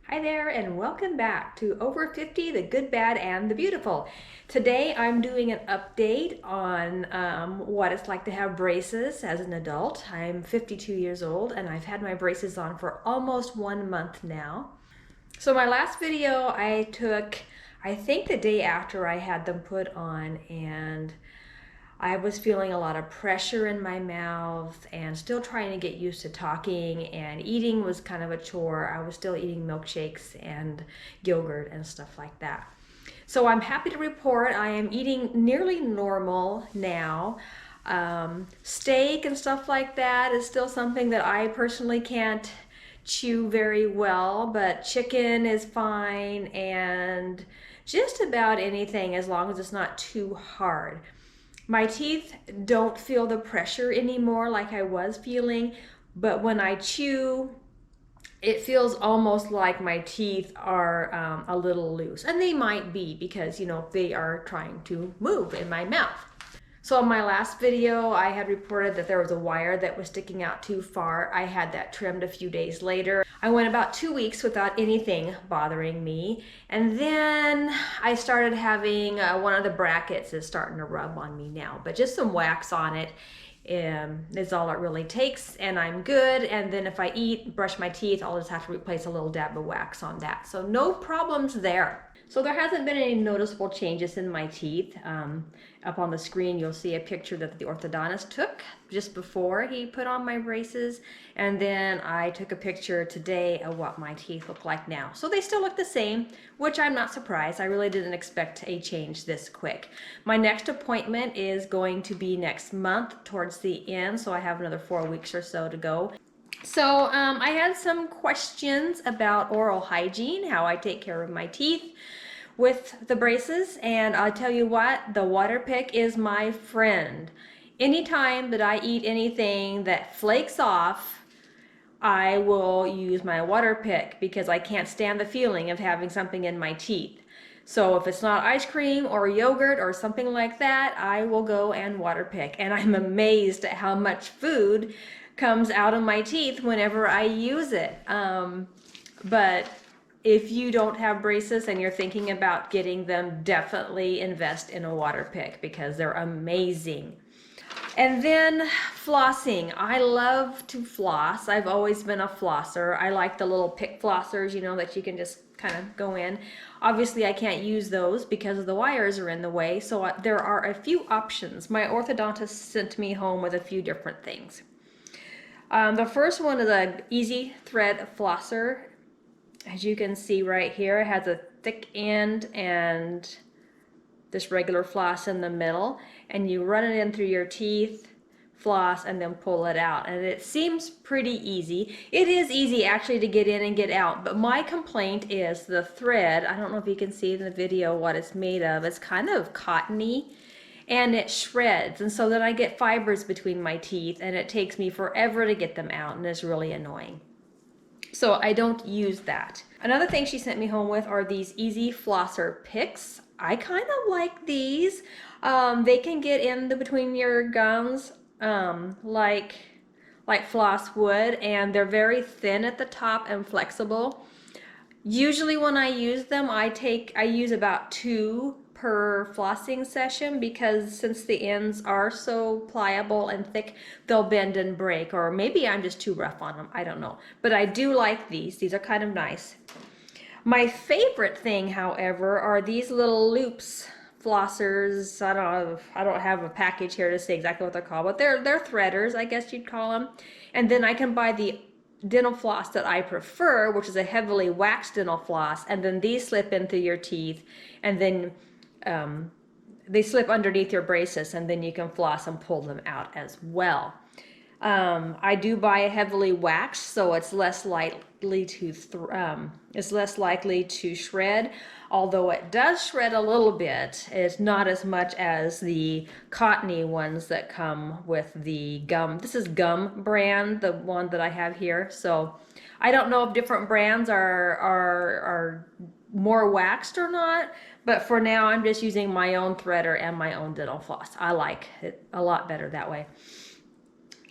Hi there and welcome back to Over 50, the Good, Bad, and the Beautiful. Today I'm doing an update on what it's like to have braces as an adult. I'm 52 years old and I've had my braces on for almost 1 month now. So my last video I took, I think the day after I had them put on, and I was feeling a lot of pressure in my mouth and still trying to get used to talking, and eating was kind of a chore. I was still eating milkshakes and yogurt and stuff like that. So I'm happy to report I am eating nearly normal now. Steak and stuff like that is still something that I personally can't chew very well, but chicken is fine, and just about anything as long as it's not too hard. My teeth don't feel the pressure anymore like I was feeling, but when I chew, it feels almost like my teeth are a little loose. And they might be because, they are trying to move in my mouth. So in my last video, I had reported that there was a wire that was sticking out too far. I had that trimmed a few days later. I went about 2 weeks without anything bothering me. And then I started having one of the brackets is starting to rub on me now, but just some wax on it is all it really takes, and I'm good. And then if I brush my teeth, I'll just have to replace a little dab of wax on that. So no problems there. So there hasn't been any noticeable changes in my teeth. Up on the screen, you'll see a picture that the orthodontist took just before he put on my braces. And then I took a picture today of what my teeth look like now. So they still look the same, which I'm not surprised. I really didn't expect a change this quick. My next appointment is going to be next month towards the end, so I have another 4 weeks or so to go. So I had some questions about oral hygiene, how I take care of my teeth with the braces, and I'll tell you what, the water pick is my friend. Anytime that I eat anything that flakes off, I will use my water pick because I can't stand the feeling of having something in my teeth. So if it's not ice cream or yogurt or something like that, I will go and water pick. And I'm amazed at how much food comes out of my teeth whenever I use it. But if you don't have braces and you're thinking about getting them, definitely invest in a water pick because they're amazing. And then flossing. I love to floss. I've always been a flosser. I like the little pick flossers, that you can just kind of go in. Obviously, I can't use those because the wires are in the way, so there are a few options. My orthodontist sent me home with a few different things. The first one is a easy thread flosser. As you can see right here, it has a thick end and this regular floss in the middle, and you run it in through your teeth, floss, and then pull it out. And it seems pretty easy. It is easy actually to get in and get out, but my complaint is the thread. I don't know if you can see in the video what it's made of. It's kind of cottony and it shreds, and so then I get fibers between my teeth and it takes me forever to get them out, and it's really annoying. So I don't use that. Another thing she sent me home with are these easy flosser picks. I kind of like these. They can get in between your gums like floss would, and they're very thin at the top and flexible. Usually when I use them, I use about 2 per flossing session because since the ends are so pliable and thick, they'll bend and break, or maybe I'm just too rough on them, I don't know. But I do like these. These are kind of nice. My favorite thing, however, are these little loops flossers. I don't have a package here to say exactly what they're called, but they're threaders, I guess you'd call them. And then I can buy the dental floss that I prefer, which is a heavily waxed dental floss, and then these slip in through your teeth, and then they slip underneath your braces, and then you can floss and pull them out as well. I do buy a heavily waxed, so it's less likely to shred. Although it does shred a little bit, it's not as much as the cottony ones that come with the gum. This is Gum brand, the one that I have here. So I don't know if different brands are more waxed or not, but for now I'm just using my own threader and my own dental floss. I like it a lot better that way.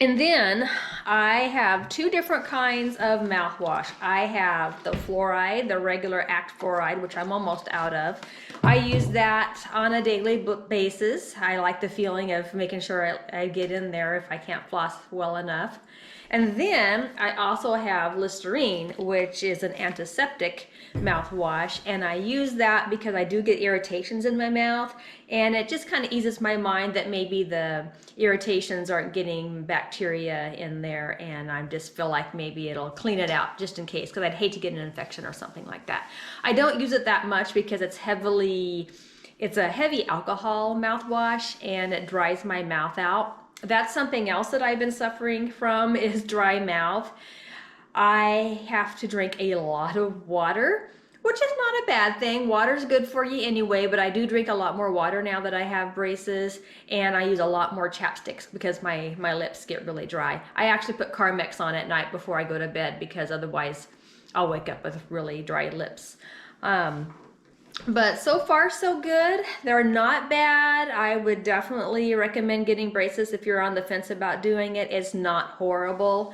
And then I have two different kinds of mouthwash. I have the fluoride, the regular Act fluoride, which I'm almost out of. I use that on a daily basis. I like the feeling of making sure I get in there if I can't floss well enough. And then I also have Listerine, which is an antiseptic mouthwash, and I use that because I do get irritations in my mouth, and it just kind of eases my mind that maybe the irritations aren't getting bacteria in there, and I just feel like maybe it'll clean it out just in case, because I'd hate to get an infection or something like that. I don't use it that much because it's a heavy alcohol mouthwash, and it dries my mouth out. That's something else that I've been suffering from, is dry mouth. I have to drink a lot of water, which is not a bad thing. Water's good for you anyway, but I do drink a lot more water now that I have braces, and I use a lot more chapsticks because my lips get really dry. I actually put Carmex on at night before I go to bed because otherwise I'll wake up with really dry lips. But so far so good. They're not bad. I would definitely recommend getting braces if you're on the fence about doing it. It's not horrible.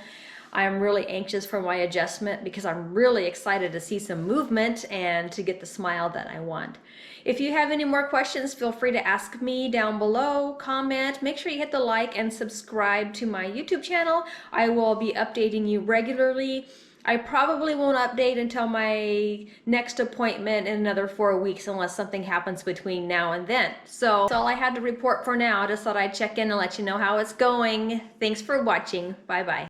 I'm really anxious for my adjustment because I'm really excited to see some movement and to get the smile that I want. If you have any more questions, feel free to ask me down below, comment. Make sure you hit the like and subscribe to my YouTube channel. I will be updating you regularly. I probably won't update until my next appointment in another 4 weeks unless something happens between now and then. So that's all I had to report for now. Just thought I'd check in and let you know how it's going. Thanks for watching. Bye-bye.